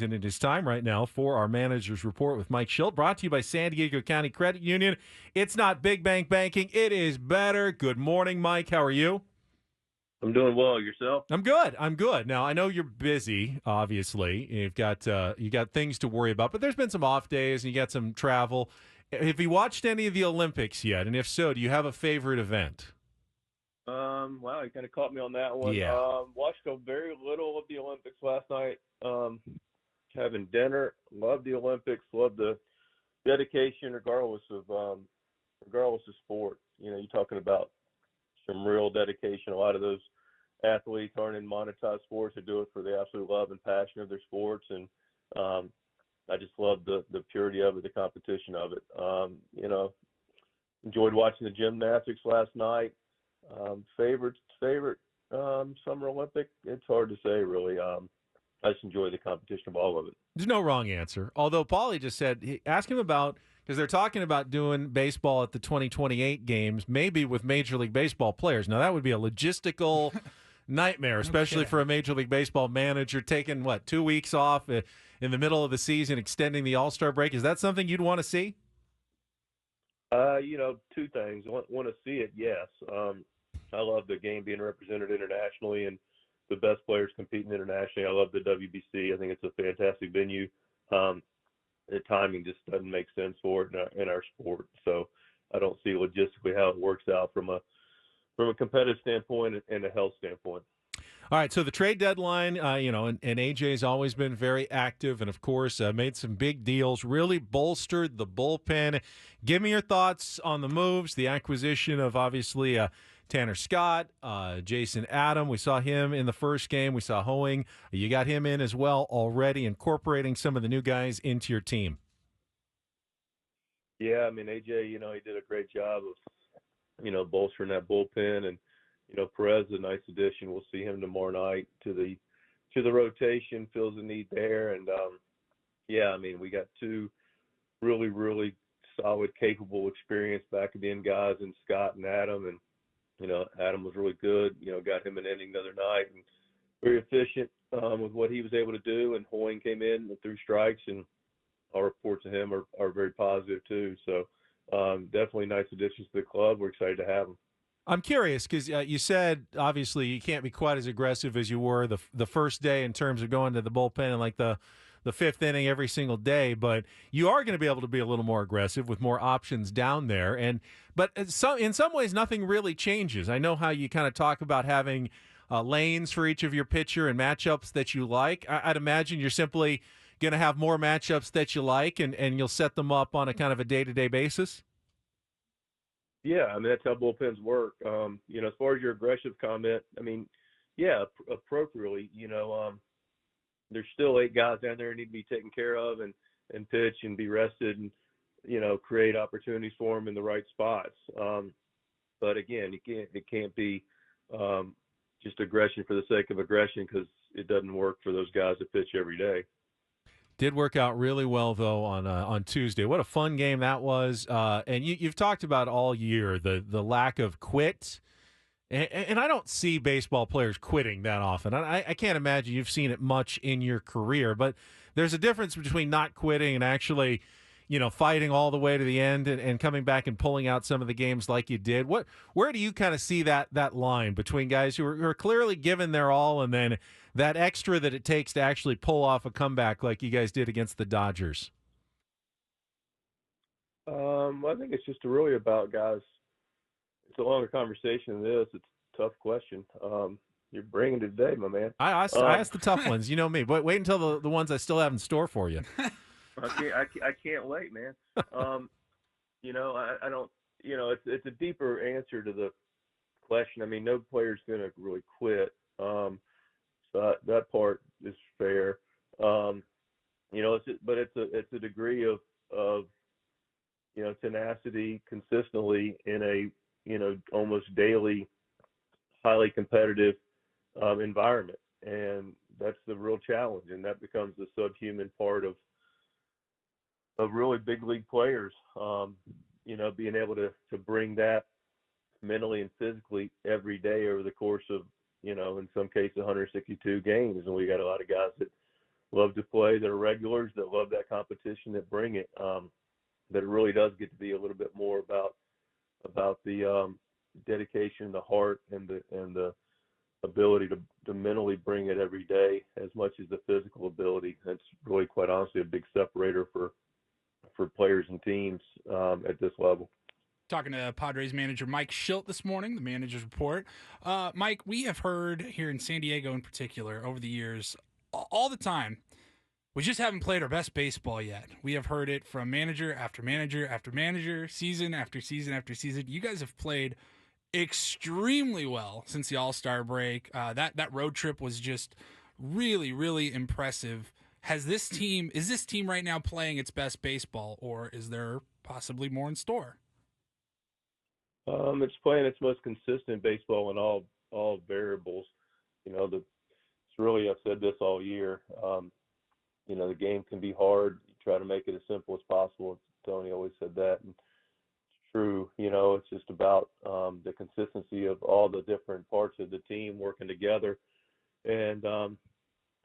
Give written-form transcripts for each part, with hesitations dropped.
And it is time right now for our manager's report with Mike Shildt, brought to you by San Diego County Credit Union. It's not big bank banking, it is better. Good morning, Mike. How are you? I'm doing well. Yourself? I'm good. I'm good. Now I know you're busy. Obviously, you got things to worry about, but there's been some off days and you got some travel. Have you watched any of the Olympics yet? And if so, do you have a favorite event? Wow, you kind of caught me on that one. Yeah. Watched a very little of the Olympics last night. Having dinner. Loved the Olympics. Loved the dedication, regardless of sport. You know, you're talking about some real dedication. A lot of those athletes aren't in monetized sports; they do it for the absolute love and passion of their sports. And I just love the purity of it, the competition of it. Enjoyed watching the gymnastics last night. Favorite Summer Olympic? It's hard to say, really. I just enjoy the competition of all of it. There's no wrong answer. Although Paulie just said, ask him about, because they're talking about doing baseball at the 2028 games, maybe with Major League Baseball players. Now, that would be a logistical nightmare, especially for a Major League Baseball manager taking, 2 weeks off in the middle of the season, extending the All-Star break. Is that something you'd want to see? Two things. Want to see it, yes. I love the game being represented internationally and the best players competing internationally. I love the WBC. I think it's a fantastic venue. The timing just doesn't make sense for it in our sport. So I don't see logistically how it works out from a competitive standpoint and a health standpoint. All right, so the trade deadline, and AJ's always been very active and, of course, made some big deals, really bolstered the bullpen. Give me your thoughts on the moves, the acquisition of, obviously, Tanner Scott, Jason Adam. We saw him in the first game. We saw Hoeing. You got him in as well already, incorporating some of the new guys into your team. Yeah, I mean, AJ, he did a great job of, bolstering that bullpen, and Perez is a nice addition. We'll see him tomorrow night to the rotation. Fills the need there, and I mean, we got two really, really solid, capable, experienced back of the end guys in Scott and Adam, and Adam was really good. Got him an inning the other night, and very efficient with what he was able to do. And Hoying came in and threw strikes, and our reports of him are very positive too. So definitely nice additions to the club. We're excited to have them. I'm curious because you said, obviously, you can't be quite as aggressive as you were the first day in terms of going to the bullpen and like the fifth inning every single day, but you are going to be able to be a little more aggressive with more options down there. But in some ways, nothing really changes. I know how you kind of talk about having lanes for each of your pitcher and matchups that you like. I'd imagine you're simply going to have more matchups that you like, and you'll set them up on a kind of a day-to-day basis. Yeah, I mean, that's how bullpens work. As far as your aggressive comment, I mean, yeah, appropriately, there's still 8 guys down there who need to be taken care of and pitch and be rested and, create opportunities for them in the right spots. But again, it can't be just aggression for the sake of aggression, because it doesn't work for those guys to pitch every day. Did work out really well, though, on Tuesday. What a fun game that was. And you've talked about all year the lack of quit. And I don't see baseball players quitting that often. I can't imagine you've seen it much in your career. But there's a difference between not quitting and actually, fighting all the way to the end and coming back and pulling out some of the games like you did. Where do you kind of see that line between guys who are clearly giving their all and then that extra that it takes to actually pull off a comeback like you guys did against the Dodgers? I think it's just really about guys. It's a longer conversation than this. It's a tough question. You're bringing it today, my man. I asked the tough ones. You know me. But wait until the ones I still have in store for you. I can't wait, man. I don't. It's a deeper answer to the question. I mean, no player's going to really quit. So that part is fair. It's a degree of tenacity consistently in a almost daily, highly competitive environment, and that's the real challenge, and that becomes the subhuman part of really big league players. Being able to bring that mentally and physically every day over the course of in some cases 162 games, and we got a lot of guys that love to play, that are regulars, that love that competition, that bring it. That it really does get to be a little bit more about the dedication, the heart, and the ability to mentally bring it every day as much as the physical ability. That's really, quite honestly, a big separator for players and teams at this level. Talking to Padres manager Mike Shildt this morning, the manager's report. Mike, we have heard here in San Diego in particular over the years, all the time, we just haven't played our best baseball yet. We have heard it from manager after manager after manager, season after season after season. You guys have played extremely well since the All-Star break. That road trip was just really, really impressive. Is this team right now playing its best baseball, or is there possibly more in store? It's playing its most consistent baseball in all variables. It's really, I've said this all year. The game can be hard. You try to make it as simple as possible. Tony always said that, and it's true. It's just about the consistency of all the different parts of the team working together, and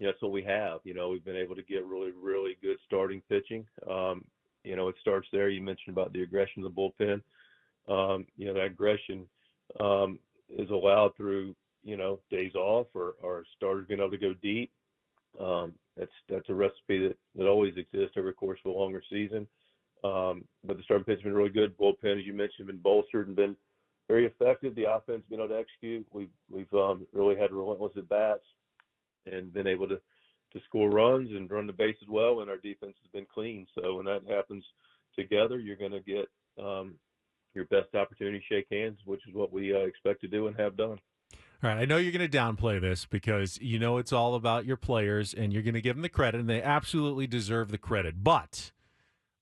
that's what we have. We've been able to get really, really good starting pitching. It starts there. You mentioned about the aggression of the bullpen. That aggression is allowed through, days off or starters being able to go deep. That's a recipe that always exists over the course of a longer season. But the starting pitch has been really good. Bullpen, as you mentioned, been bolstered and been very effective. The offense been able to execute. We've really had relentless at bats and been able to score runs and run the bases well. And our defense has been clean. So when that happens together, you're going to get your best opportunity to shake hands, which is what we expect to do and have done. All right, I know you're going to downplay this because it's all about your players, and you're going to give them the credit, and they absolutely deserve the credit. But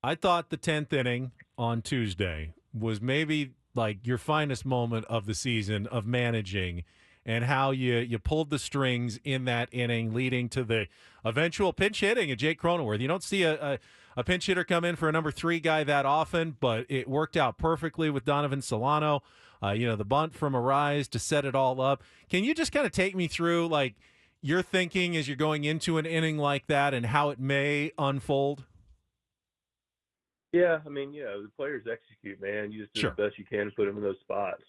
I thought the 10th inning on Tuesday was maybe like your finest moment of the season of managing, and how you pulled the strings in that inning, leading to the eventual pinch hitting of Jake Cronenworth. You don't see a pinch hitter come in for a number 3 guy that often, but it worked out perfectly with Donovan Solano. The bunt from Arise to set it all up. Can you just kind of take me through, like, your thinking as you're going into an inning like that and how it may unfold? Yeah, the players execute, man. You just do Sure. the best you can to put them in those spots.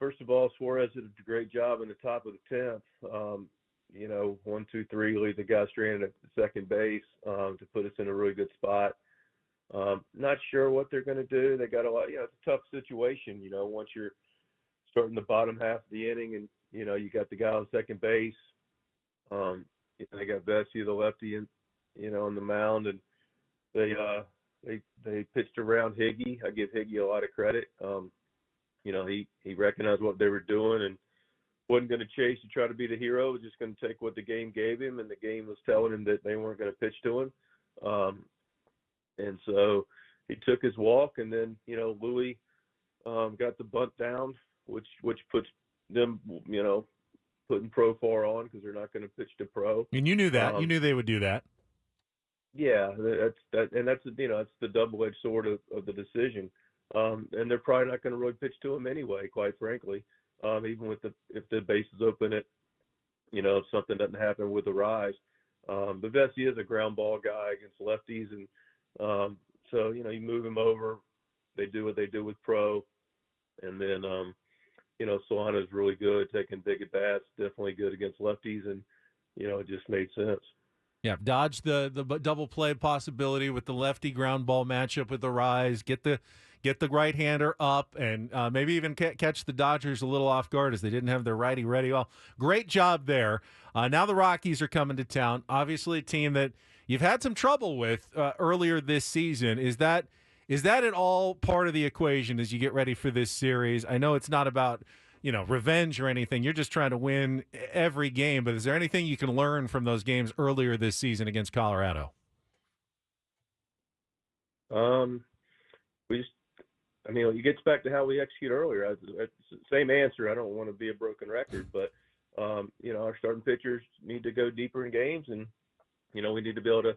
First of all, Suarez did a great job in the top of the 10th. 1, 2, 3, leave the guy stranded at second base to put us in a really good spot. Not sure what they're going to do. They got a lot. It's a tough situation. Once you're starting the bottom half of the inning, and you got the guy on second base. They got Vesey, the lefty, and on the mound, and they pitched around Higgy. I give Higgy a lot of credit. He recognized what they were doing and wasn't going to chase to try to be the hero. Was just going to take what the game gave him, and the game was telling him that they weren't going to pitch to him. And so he took his walk, and then Louis got the bunt down, which puts them putting Paulfor on because they're not going to pitch to Pro. And you knew that. You knew they would do that. Yeah, that's the double-edged sword of the decision. And they're probably not going to really pitch to him anyway, quite frankly. Even if the base is open, if something doesn't happen with the Rise. But Vesey is a ground ball guy against lefties, and so you move him over. They do what they do with Pro, and then Solano's really good, taking big at bats, definitely good against lefties, and it just made sense. Yeah, dodge the double play possibility with the lefty ground ball matchup with the Rise. Get the right-hander up, and maybe even catch the Dodgers a little off guard as they didn't have their righty ready. Well, great job there. Now the Rockies are coming to town. Obviously a team that you've had some trouble with earlier this season. Is that at all part of the equation as you get ready for this series? I know it's not about revenge or anything. You're just trying to win every game. But is there anything you can learn from those games earlier this season against Colorado? It gets back to how we execute earlier. It's the same answer. I don't want to be a broken record, but our starting pitchers need to go deeper in games, and we need to be able to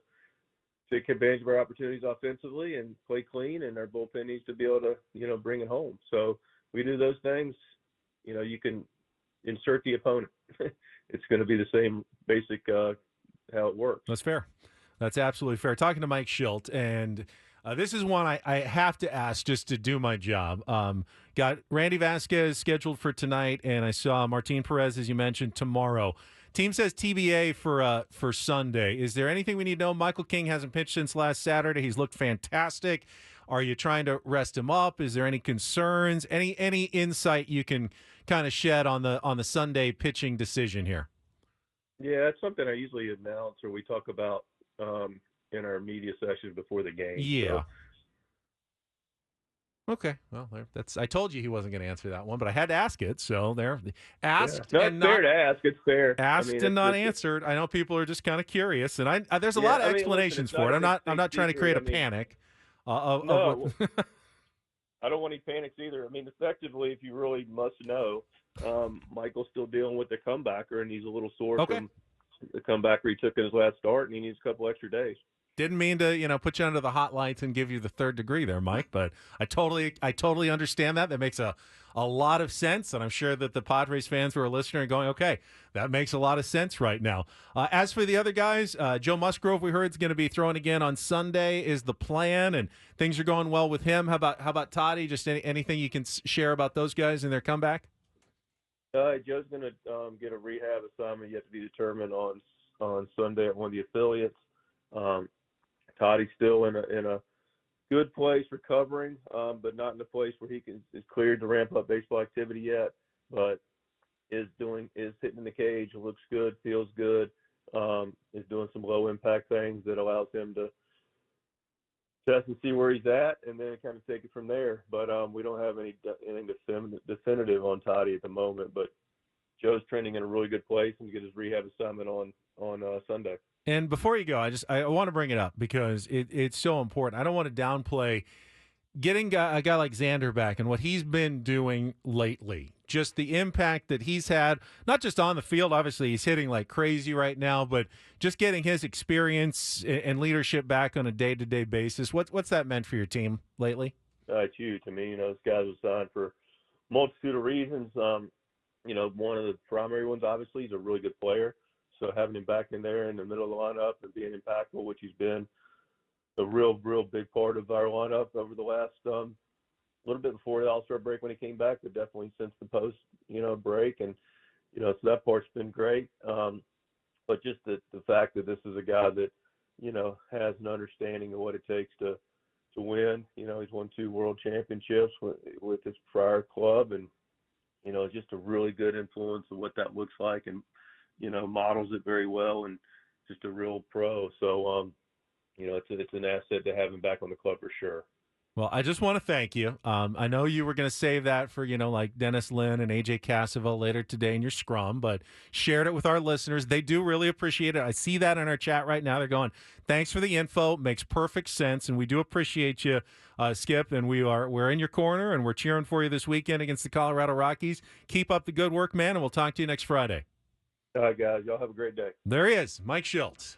take advantage of our opportunities offensively and play clean, and our bullpen needs to be able to bring it home. So we do those things. You can insert the opponent. it's going to be the same basic how it works. That's fair. That's absolutely fair. Talking to Mike Shildt, and this is one I have to ask just to do my job. Got Randy Vasquez scheduled for tonight, and I saw Martin Perez, as you mentioned, tomorrow. Team says TBA for Sunday. Is there anything we need to know? Michael King hasn't pitched since last Saturday. He's looked fantastic. Are you trying to rest him up? Is there any concerns? Any insight you can kind of shed on the Sunday pitching decision here? Yeah, that's something I usually announce or we talk about in our media session before the game. Yeah. So. Okay. Well, I told you he wasn't going to answer that one, but I had to ask it. So there, asked Yeah. No, and it's fair to ask. It's fair. Asked and not answered. I know people are just kind of curious, and there's a lot of explanations for it. I'm not trying to create a panic. No, I don't want any panics either. I mean, effectively, if you really must know, Michael's still dealing with the comebacker, and he's a little sore from the comebacker he took in his last start, and he needs a couple extra days. Didn't mean to, put you under the hot lights and give you the third degree there, Mike, but I totally understand that. That makes a lot of sense, and I'm sure that the Padres fans who are listening are going, okay, that makes a lot of sense right now. As for the other guys, Joe Musgrove, we heard, is going to be throwing again on Sunday is the plan, and things are going well with him. How about Toddy? Just anything you can share about those guys and their comeback? Joe's going to get a rehab assignment yet to be determined on Sunday at one of the affiliates. Toddy's still in a good place recovering, but not in a place where he is cleared to ramp up baseball activity yet. But is hitting in the cage, looks good, feels good, is doing some low impact things that allows him to test and see where he's at, and then kind of take it from there. But we don't have anything definitive on Toddy at the moment. But Joe's trending in a really good place and get his rehab assignment on Sunday. And before you go, I want to bring it up because it's so important. I don't want to downplay getting a guy like Xander back and what he's been doing lately. Just the impact that he's had, not just on the field. Obviously, he's hitting like crazy right now, but just getting his experience and leadership back on a day-to-day basis. What's that meant for your team lately? It's huge. I mean, this guy was signed for a multitude of reasons. One of the primary ones, obviously, he's a really good player. So having him back in there in the middle of the lineup and being impactful, which he's been a real big part of our lineup over the last little bit before the All-Star break when he came back, but definitely since the post, break. And, so that part's been great. But just the fact that this is a guy that, has an understanding of what it takes to win. He's won 2 world championships with his prior club and, just a really good influence of what that looks like and, models it very well and just a real pro. So, it's an asset to have him back on the club for sure. Well, I just want to thank you. I know you were going to save that for, like Dennis Lynn and AJ Cassavell later today in your scrum, but shared it with our listeners. They do really appreciate it. I see that in our chat right now. They're going, thanks for the info. Makes perfect sense. And we do appreciate you, Skip. And we're in your corner and we're cheering for you this weekend against the Colorado Rockies. Keep up the good work, man. And we'll talk to you next Friday. All right, guys. Y'all have a great day. There he is, Mike Shildt.